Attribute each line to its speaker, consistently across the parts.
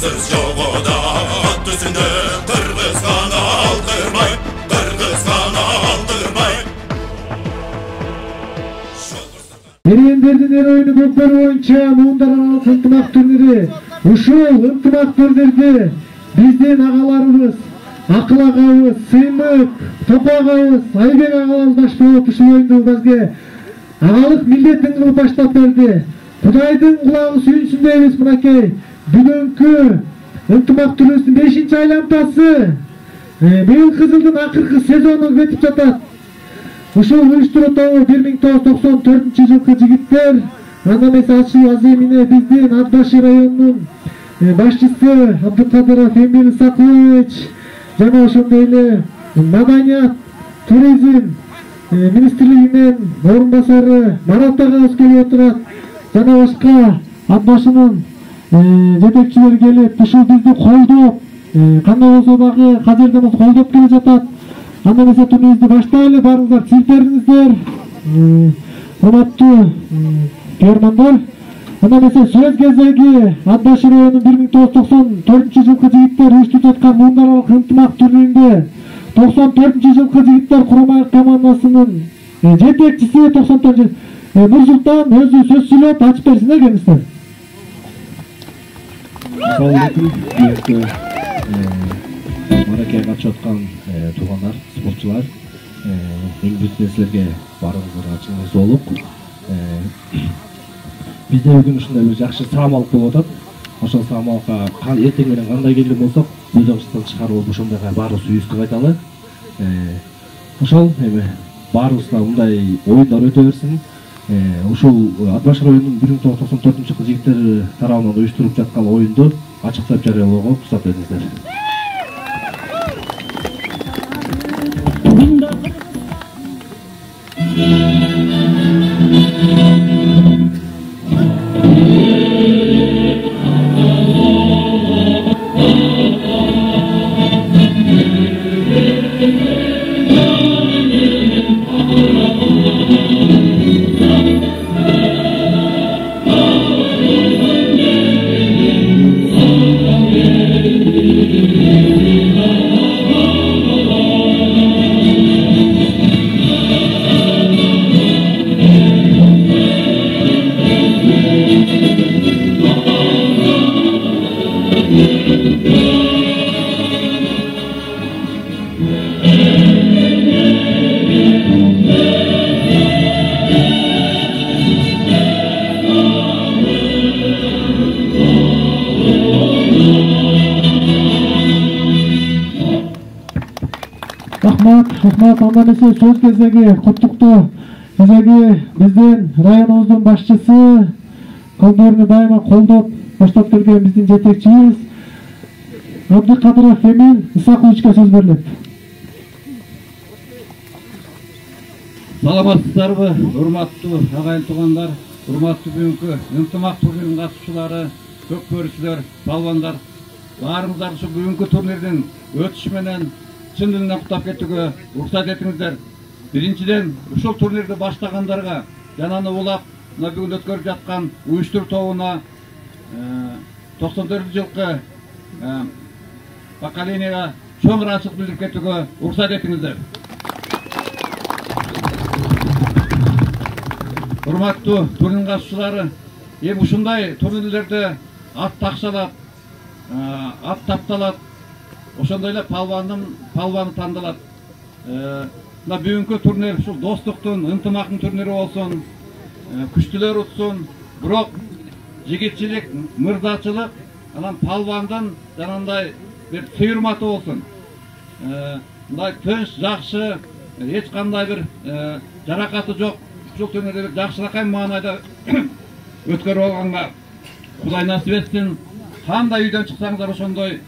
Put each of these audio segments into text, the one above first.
Speaker 1: Söz yok o da at üstünde Kırgızgan'a aldırmay Kırgızgan'a aldırmay
Speaker 2: Erenlerden er oyunu gökler boyunca Muğundar Aralık ынтымақ турнири. Ушул ынтымақ турнирде биздин агаларыбыз, Акыл агабыз, Сыймык, Топо агабыз, Айбек агаларыбыз баш болуп ушул оюнду бизге агалык милдетин кылып баштап берди. Кудайдын кулагы сүйүнсүн дейбиз мынакей. Бүгүнкү ынтымақ турниринин 5-айлантасы быйыл кызылдын акыркы сезону өтүп жатат. Ушул уюштуруу тобу 1994 жылкы жигиттер, андан эмес ачуу аземине биздин Ат Башы районунун башчысы Абдыкадыров Эмил Исакович жана ошондой эле Маданият, туризм министрлигинин орун басары Марат агабыз келип отурат. Жана башка Ат Башынын жетекчилери келип, ушул бизди колдоп, кандай болсо дагы казерден колдоп келе жатат. Андан эсе турнирибизди баштайлы, баарыңыздар силтериңиздер. Урматтуу көрөрмандар, андан эсе сөз кезеги Ат Башы районунун 1994 жылкы жигиттер уюштуруп аткан Муундар Аралык ынтымак турниринде 94 жылкы жигиттер курмай командасынын жетекчиси 94 Нурсултан өзү сөз сүйлөп ачып берсин келиңиздер.
Speaker 3: Маракайга катышып аткан туугандар, спортчулар, эң биринчи силерге баарыңыздарга чын ысылып, бизде бүгүн ушундай бир жакшы саамалык болуп атат. Ошол саамалыкка эртең менен кандай келген болсок, бөдөгүстөн чыгарып ошондойго баарыбыз үйүбүзгө кайталы. Ошол эми баарыбызга мындай оюндар өтө берсин. Ушул Ат Башы районунун 1994 жылкы жигиттер тарабынан уюштуруп жаткан оюнду ачыктап жарыялоого уруксат бериңиздер.
Speaker 2: Рахмат, андан эсе сөз кезеги куттуктоо кезеги биздин районубуздун башчысы, колдорун дайыма колдоп баштап келген биздин жетекчибиз Абдыкадыров Эмил Исаковичке сөз берилет.
Speaker 4: Саламатсыздарбы, урматтуу агайын туугандар, урматтуу бүгүнкү ынтымак турниринин катышуучулары, көк көрүүчүлөр, балбандар, баарыңыздар ушу бүгүнкү турнирдин өтүшү менен чын дилинен куттап кетүүгө уруксат этиңиздер. Биринчиден, ушул турнирди баштагандарга жана аны улап, мына бүгүн өткөрүп жаткан уюштуруу тобуна 94 жылкы поколенияга чоң ыраазычылык билдирип кетүүгө уруксат этиңиздер. Урматтуу турнир катышуучулары, эми ушундай турнирлерде ат такшалат, ат тапталат, ошондой эле палбаны тандалат. Мына бүгүнкү турнир ушул достуктун, ынтымактын турнири болсун, күчтүлөр утсун, бирок жигитчилик, мырзачылык, анан палбандын жанагындай бир сый-урматы болсун. Мындай тынч, жакшы, эч кандай бир жаракаты жок ушул турнирде бир жакшыракай маанайда өткөрүп алганга Кудай насип этсин. Кандай үйдөн чыксаңыздар ошондой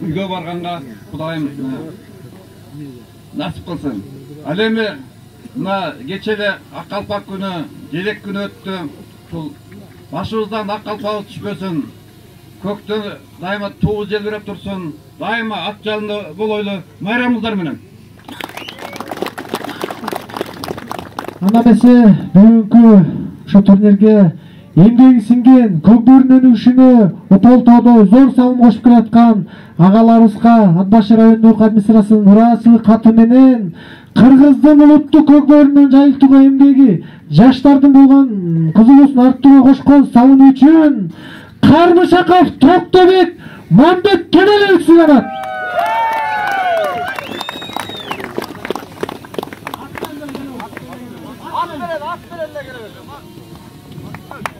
Speaker 4: үйгө барганга Кудайым насип кылсын. Ал эми мына кече эле ак калпак күнү, желек күнү өттү. Ушул башыбыздан ак калпагыбыз түшпөсүн. Көктө дайыма тугуз желбиреп турсун. Дайыма ак жалынды болойлу майрамыңыздар менен.
Speaker 2: Андан эсе бүгүнкү ушу турнирге эмгеги сиңген Көкбөрүнүн өнүгүшүнө утолтоодо зор салым кошуп келаткан агаларыбызга Ат башы райондук администрациянын ыраазычылык каты менен Кыргыздын улуттук Көкбөрүнүн жайылтууга эмгеги, жаштардын болгон кызыгуусун арттырууга кошкон салымы үчүн Кармышаков Токтобек Мамбет Кенелевич сыйланат.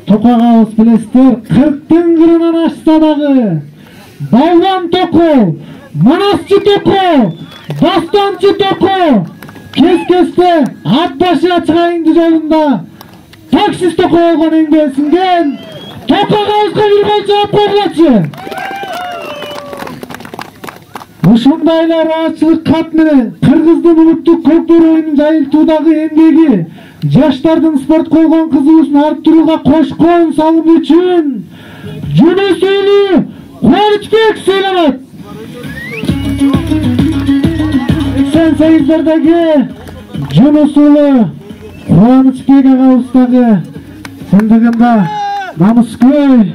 Speaker 2: Токагабыз билесиздер, 40-тын кырынан ашса дагы Балван Токо, Манасчы Токо, Дастанчы Токо кес-кесте Ат башы чыгайынды жолунда таксист Токо болгон эмгеги сиңген Токагабызга бир гол жооп койгулачы. Ушундай эле ыраазычылык кат менен Кыргыздын улуттук Көкбөрү оюнун жайылтуудагы эмгеги, жаштардын спорт койгон кызыгуусун арттырууга кошкон салымы үчүн Жунусулу Кубанычбек сыйланат. 88-деги Жунусулу Кубанычбек агабыз дагы чындыгында намыскөй,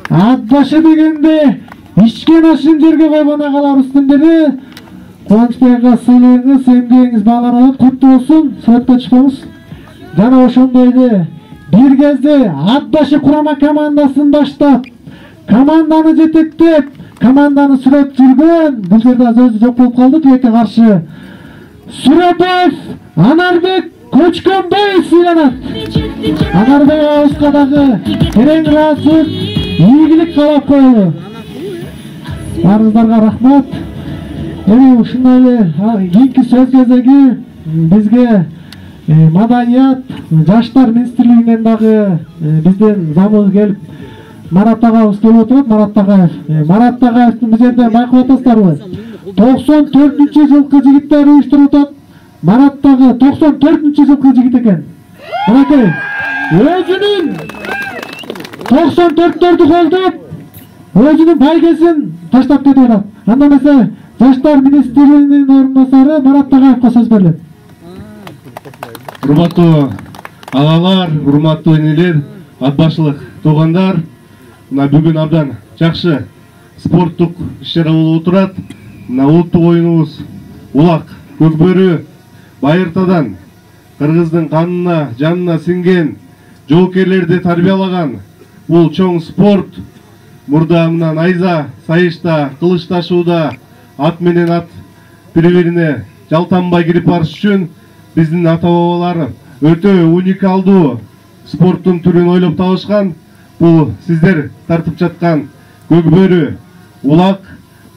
Speaker 2: ат башы дегенде ишкен ашын жерге койгон агаларыбыздын бири. Кубанычбек ага сыйлыгыңыз, эмгегиңиз бааланат, куттуу болсун, сүрөткө чыкпаңыз. Жана ошондой эле бир кезде ат башы курама командасын баштап, команданы жетектеп, команданы сүрөп жүргөн, бул жерде өзү жок болуп калды, тилекке каршы Сүрөбаев Анарбек Көчкөнбаев сыйланат. Анарбек агабызга дагы терең ыраазычылык, ийгилик каалап коелу. Барыңыздарга рахмат. Эми ушундай эле кийинки сөз кезеги бизге маданият, жаштар министрлигинен дагы биздин замы келип Марат агабыз келип отурат. Марат Тагаевдин бул жерде байкап атасыздарбы? 94-жылкы жигиттер уюштуруп атат. Марат дагы 94-жылкы жигит экен. Мынакей өзүнүн 94-төрдү колдоп, өзүнүн байгесин таштап кетип атат. Анда эмесе жаштар министринин орун басары Марат Тагаевга сөз берилет.
Speaker 3: Урматтуу агалар, урматтуу энелер, ат башылык туугандар, мына бүгүн абдан жакшы спорттук иш-чара болуп отурат. Мына улуттук оюнубуз Улак Көкбөрү байыртадан Кыргыздын канына, жанына сиңген жоокерлерди тарбиялаган бул чоң спорт. Мурда мына найза сайышта, кылыч ташууда ат менен ат бири-бирине жалтанбай кирип барыш үчүн биздин ата-бабалар өтө уникалдуу спорттун түрүн ойлоп табышкан. Бул сиздер тартып жаткан Көкбөрү, Улак,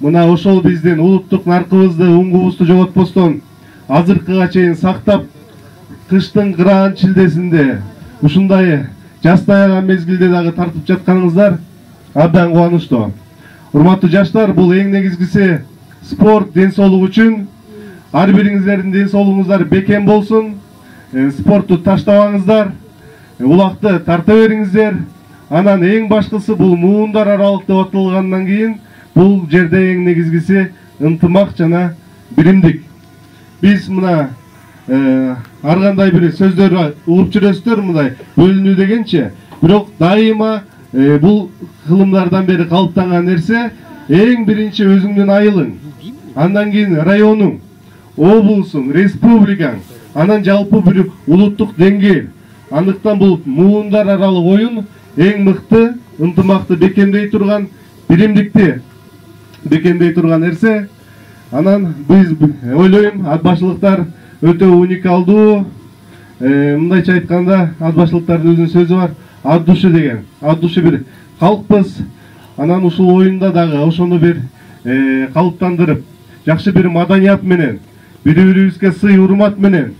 Speaker 3: мына ошол биздин улуттук наркыбызды, уңгубузду жоготпостон азыркыга чейин сактап, кыштын кыраан чилдесинде ушундай жаз таяган мезгилде дагы тартып жатканыңыздар абдан кубанычтуу. Урматтуу жаштар, бул эң негизгиси спорт ден соолук үчүн. Ар бириңиздердин ден соолугуңуздар бекем болсун. Спортту таштабаңыздар. Улакты тарта бериңиздер. Анан эң башкысы бул муундар аралык деп аталгандан кийин бул жерде эң негизгиси ынтымак жана биримдик. Биз мына ар кандай бир сөздөр угуп жүрөсүздөр, мындай бөлүнүү дегенче, бирок дайыма бул кылымдардан бери калыптанган нерсе эң биринчи өзүңдүн айылың, андан кийин районуң, облусуң, республикаң, анан жалпы бир улуттук деңгээл. Андыктан бул муундар аралык оюн эң мыкты, ынтымакты бекемдей турган, биримдикти бекемдей турган нерсе. Анан биз ойлойм, ат башылыктар өтө уникалдуу. Мындайча айтканда, ат башылыктардын өзүнүн сөзү бар, ат душы деген. Ат душы бир калкпыз. Анан ушул оюнда дагы ошону бир калыптандырып, жакшы бир маданият менен, бири-бирибизге сый урмат менен,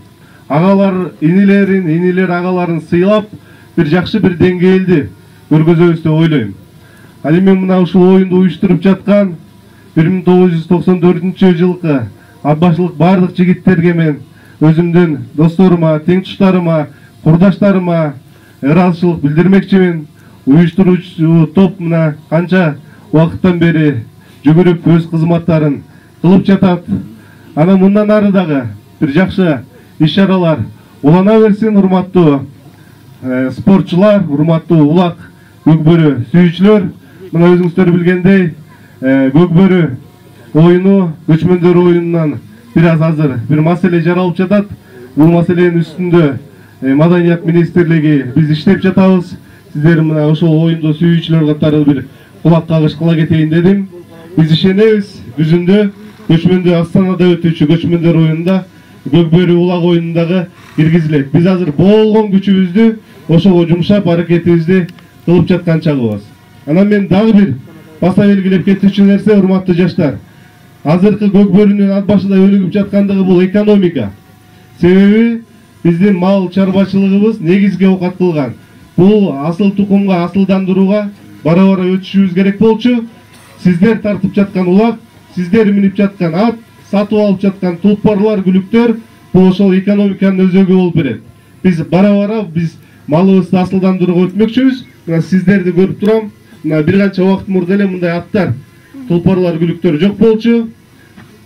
Speaker 3: агалар инилерин, инилер агаларын сыйлап, бир жакшы бир деңгээлди көргөзөбүз деп ойлойм. Ал эми мына ушул оюнду уюштуруп жаткан 1994 жылкы ат башылык бардык жигиттерге мен өзүмдүн досторума, теңтуштарыма, курдаштарыма ыраазычылык билдирмекчимин. Уюштуруучу топ мына канча убакыттан бери жүгүрүп өз кызматтарын кылып жатат. Анан мындан ары дагы бир жакшы иш-чаралар улана берсин, урматтуу
Speaker 5: спортчулар, урматтуу улак көкбөрү сүйүүчүлөр, мына өзүңүздөр билгендей, көкбөрү оюну көчмөндөр оюнунан бир аз азыр бир маселе жаралып жатат. Бул маселенин үстүндө Маданият министрлиги биз иштеп жатабыз. Сиздер мына ошол оюнду сүйүүчүлөр катары бир кулак кагыш кыла кетейин дедим. Биз ишенебиз, күзүндө көчмөндөр Астанада өтүүчү көчмөндөр оюнунда көкбөрү улак оюнундагы киргизилет. Биз азыр болгон күчүбүздү ошого жумшап аракетибизди кылып жаткан чагыбыз. Анан мен дагы бир баса белгилеп кетүүчү нерсе, урматтуу жаштар. Азыркы көкбөрүнүн ат башында өлүгүп жаткандыгы бул экономика. Себеби биздин мал чарбачылыгыбыз негизги оокат кылган. Бул асыл тукумга, асылдандырууга бара-бара өтүшүбүз керек болчу. Сиздер тартып жаткан улак, сиздер минип жаткан ат, сатып алып жаткан тулпарлар, күлүктөр бул ошол экономиканын өзөгү болуп берет. Биз бара-бара биз малыбызды асылдандырууга өтмөкчүбүз. Мына сиздерди көрүп турам. Мына бир канча убакыт мурда эле мындай аттар, тулпарлар, күлүктөр жок болчу.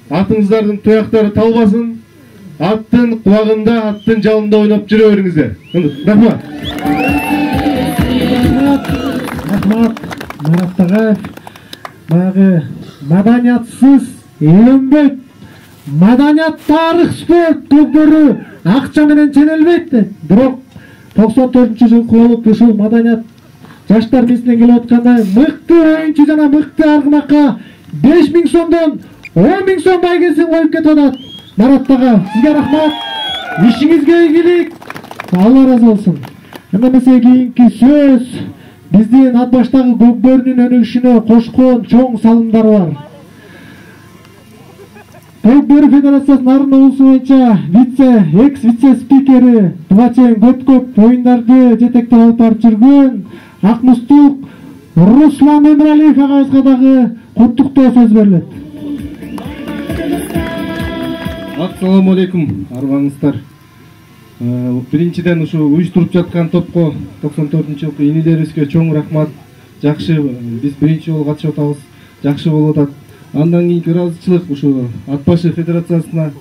Speaker 5: Атыңыздардын туяктары талбасын. Аттын кулагында, аттын жалында ойноп жүрө бериңиздер. Рахмат.
Speaker 2: Рахмат. Марат Тагаев. Баягы маданиятсыз эленбейт. Маданият тарых спорт көкбөрү акча менен ченелбейт. Бирок 94-жылы курулуп ушул маданият жаштар мисинен келип аткандай мыкты оюнчу жана мыкты аргымакка 5000 сомдон 10.000 сом байгесин коюп кетип атат. Марат Тагаев, сизге рахмат. Ишиңизге ийгилик. Алла разы болсун. Эмесе кийинки сөз биздин ат баштагы көкбөрүнүн өнүгүшүнө кошкон чоң салымдар бар. Көкбөрү федерациясынын Нарын облусу боюнча экс-вице спикери буга чейин көп оюндарды жетектеп алып барып жүргөн Акмустук Руслан Эмиралиев агабызга дагы куттуктоо сөз берилет.
Speaker 5: Ассаламу алейкум, арбаңыздар. Биринчиден ушу уюштуруп жаткан топко 94-жылкы инилерибизге чоң рахмат. Жакшы, биз биринчи жолу катышып атабыз. Жакшы болуп атат. Андан кийинки ыраазычылык ушу Атбашы федерациясына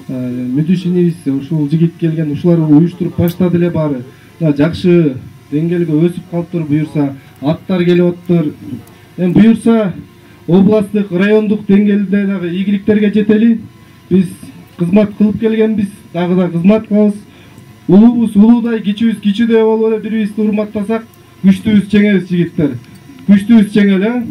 Speaker 5: мүдүшүнүбүз ушул жигит келген, ушулар уюштуруп баштады эле баары. Жакшы деңгээлге өсүп калыптыр, буюрса аттар келип атыптыр. Буюрса областтык, райондук деңгээлде дагы ийгиликтерге жетели. Биз кызмат кылып келгенбиз, дагы да кызмат кылабыз. Улуубуз улуудай, кичүүбүз кичүүдөй болуп эле бири-бирибизди урматтасак, күчтүүбүз чеңебиз жигиттер. Күчтүүбүз чеңели.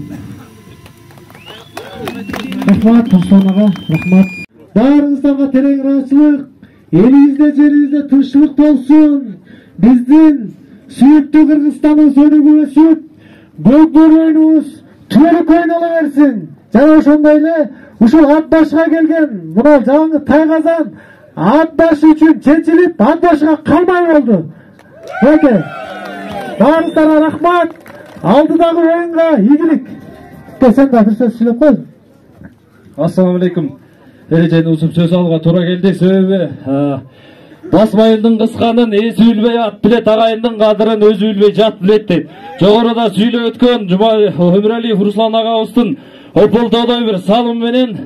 Speaker 2: Рахмат, Руслан ага, рахмат. Баарыңыздарга терең ыраазычылык. Элибизде, жерибизде тынччылык болсун. Биздин сүйүктүү Кыргызстаныбыз өнүгүп өсүп, көкбөрү оюнубуз түбөлүк ойнола берсин. Жана ошондой эле ушул ат башыга келген мына жаңы Тайгазан ат башы үчүн чечилип, ат башыга калмай болду. Эке, баарыңыздарга рахмат. Алдыдагы оюнга ийгилик. Сен да бир сөз сүйлөп кой.
Speaker 3: Ассаламу алейкум. Эрежен узуп сөз алууга туура келди. Себеби басмайылдын кысканын эси билбей ат билет, агайындын кадырын өзү билбей жат билет дейт. Жогоруда сүйлөп өткөн Эмиралиев Руслан агабыздын Ополтодой бир салым менен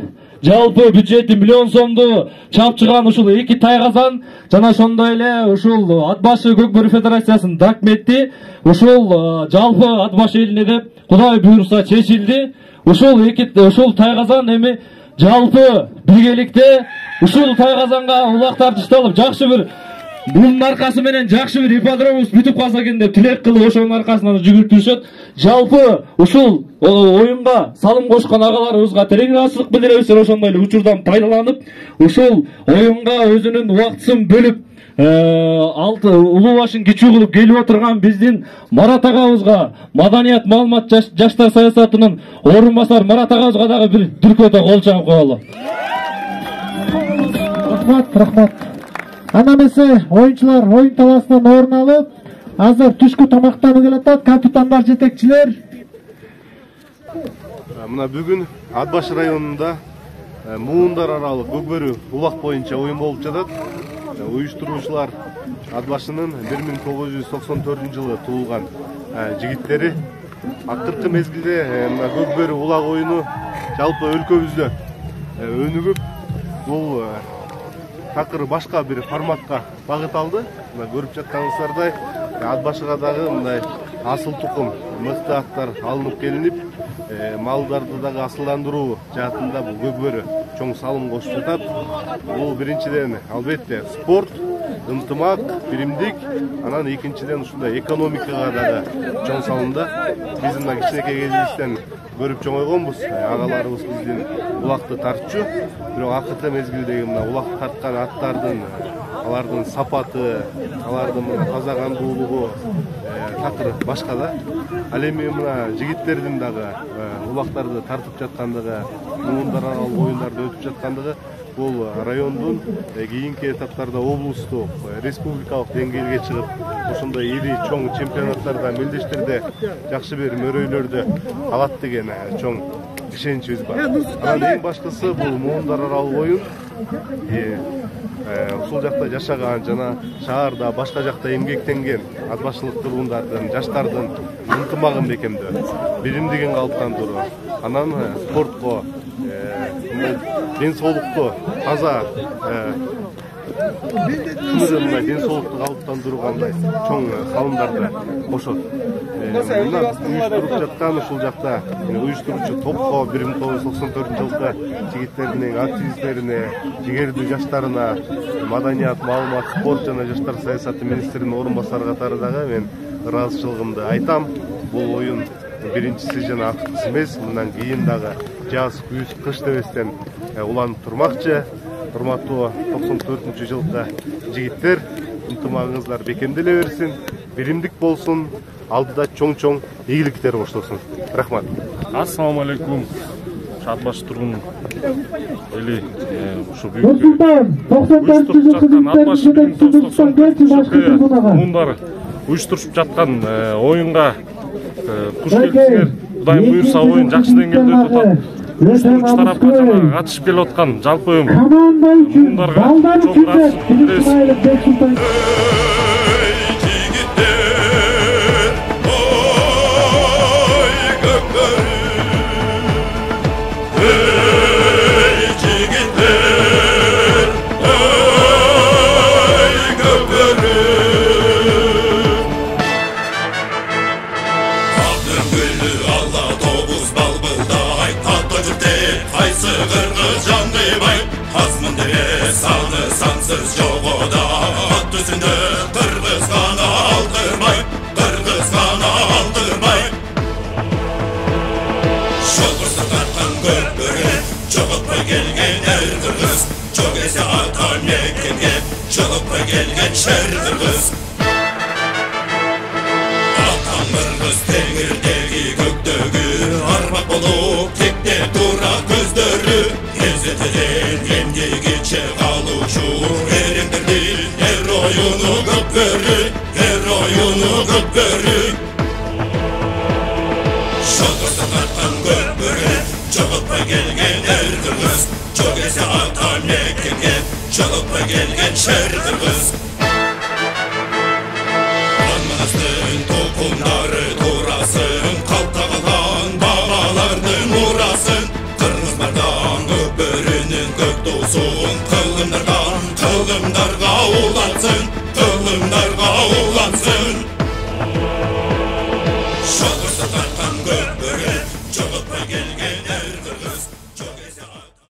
Speaker 3: жалпы бюджети 1 миллион сомду чапчыган ушул эки Тайгазан жана ошондой эле ушул Атбашы көкбөрү федерациясынын документи ушул жалпы Атбашы элине деп Кудай буйрса чечилди. Ушул Тайгазан эми жалпы биргеликте ушул Тайгазанга улактар тышталып жакшы бир Bunun arkası menen жақшы bir ипподрomубуз бүтүп калса экен деп тилек кылып ошонун аркасынан жүгүртүшөт. Жалпы ушул оюнга салым кошкон агаларыбызга терең ыраазычылык билдиребиз. Ошондой эле учурдан пайдаланып ушул оюнга өзүнүн убактысын бөлүп улуу башын кичүү кылып келип отурган биздин Марат агабызга, Маданият маалымат жаштар саясатынын орун басар Марат агабызга дагы бир дүркөтө кол чагып коелу.
Speaker 2: Рахмат. Ана эмесе оюнчулар оюн таласынан орун алып, азыр түшкү тамактануу келатат. Капитандар, жетекчилер.
Speaker 5: Мына бүгүн Атбашы районунда муундар аралык көкбөрү улак боюнча оюн болуп жатат. Уюштуруучулар Атбашынын 1994-жылы туулган жигиттери. Акыркы мезгилде көкбөрү улак оюну жалпы өлкөбүздө өнүгүп, бул такыр башка бир форматка багыт алды. Мына көрүп жатканыңыздардай ат башыга дагы мындай асыл тукум мыкты аттар алынып келинип, малдарды дагы асылдандыруу жаатында бул көкбөрү чоң салым кошуп жатат. Бул биринчиден албетте спорт, ынтымак, биримдик, анан экинчиден ушундай экономикага дагы чоң салымда. Биз мына кичинекей кезибизден көрүп чоңойгонбуз. Агаларыбыз биздин улакты тартчу, бирок акыркы мезгилдеги мына улакты тарткан аттардын алардын сапаты, алардын мына таза кандуулугу такыр башка да. Ал эми мына жигиттердин дагы улактарды тартып жаткандыгы, муундар аралык оюндарды өтүп жаткандыгы бул райондун кийинки этаптарда облустук, республикалык деңгээлге чыгып, ошондой ири чоң чемпионаттарда, мелдештерде жакшы бир мөрөйлөрдү алат деген чоң ишеничибиз бар. Анан эң башкысы бул муундар аралык оюн ушул жакта жашаган жана шаарда башка жакта эмгектенген ат башчылык тургундардын, жаштардын ынтымагын бекемдөө, биримдигин калыптандыруу, анан спортко, ден соолукту таза мындай ден соолукту калыптандырууга мындай чоң салымдарды кошот. Мына уюштуруп жаткан ушул жакта уюштуруучу топко 1994-жылкы жигиттердин активисттерине, жигердүү жаштарына, маданият, маалымат, спорт жана жаштар саясаты министринин орун басары катары дагы мен ыраазычылыгымды айтам. Бул оюн биринчиси жана акыркысы эмес, мындан кийин дагы жаз, күз, кыш дебестен уланып турмакчы. Урматтуу 94-жылкы жигиттер, ынтымагыңыздар бекемделе берсин, биримдик болсун, алдыда чоң-чоң ийгиликтер коштолсун. Рахмат.
Speaker 6: Ассаламу алейкум. Ат башы тургун эли ушу
Speaker 2: Нурсултан 94-жылкы
Speaker 6: муундар уюштуруп жаткан оюнга куш келипсиңер. Кудайым буюрса оюн жакшы деңгээлде өтүп атат. Уюштуруучу тарапка жана катышып келип аткан жалпы муундарга чоң рахмат билдиребиз.
Speaker 1: Sansız jogoda at üstünde Kırgızgana aldırmay, Kırgızgana aldırmay. Şolgursa tartkan gökbörü, çoğuppa gelgen er kırgız, çok ese atan mekkenge, çoğuppa gelgen şer kırgız. Atan kırgız temirdegi gökdögü, armak olup tekne dura gözdörü, ezzeteden emdigiçe kaluşu. Şolgursa tartkan gökbörü, çoğuppa gelgen er kırgız, çok ese atan mekkenge, çoğuppa gelgen şer kırgız. Anmanastın tokumları turasın, kalkta kalan babalardın urasın, kırgızlardan gökbörünün gökdoğusun, kılımdarga ulansın, kılımdarga ulansın. Şolgursa tartkan gökbörü, çoğuppa gelgen